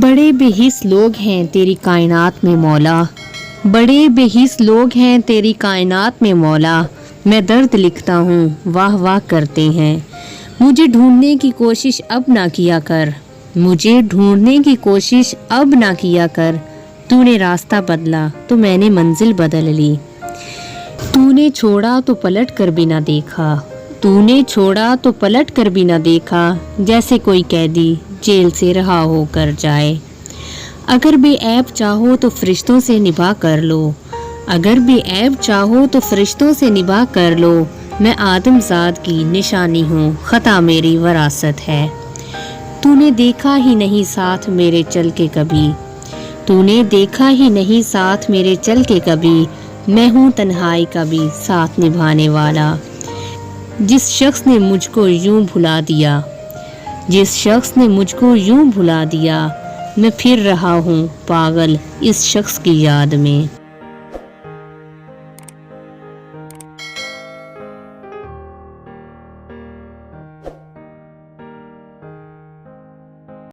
बड़े बेहिस लोग हैं तेरी कायनात में मौला, बड़े बेहिस लोग हैं तेरी कायनात में मौला, मैं दर्द लिखता हूँ वाह वाह करते हैं। मुझे ढूंढने की कोशिश अब ना किया कर, मुझे ढूंढने की कोशिश अब ना किया कर, तूने रास्ता बदला तो मैंने मंजिल बदल ली। तूने छोड़ा तो पलट कर भी ना देखा, तूने छोड़ा तो पलट कर भी ना देखा, जैसे कोई कैदी जेल से रहा होकर जाए। अगर बेऐब चाहो तो फरिश्तों से निभा कर लो, अगर बेऐब चाहो तो फरिश्तों से निभा कर लो, मैं आदमजाद की निशानी हूँ खता मेरी वरासत है। तूने देखा ही नहीं साथ मेरे चल के कभी, तूने देखा ही नहीं साथ मेरे चल के कभी, मैं हूँ तन्हाई का भी साथ निभाने वाला। जिस शख्स ने मुझको यूं भुला दिया, जिस शख्स ने मुझको यूं भुला दिया, मैं फिर रहा हूँ पागल इस शख्स की याद में।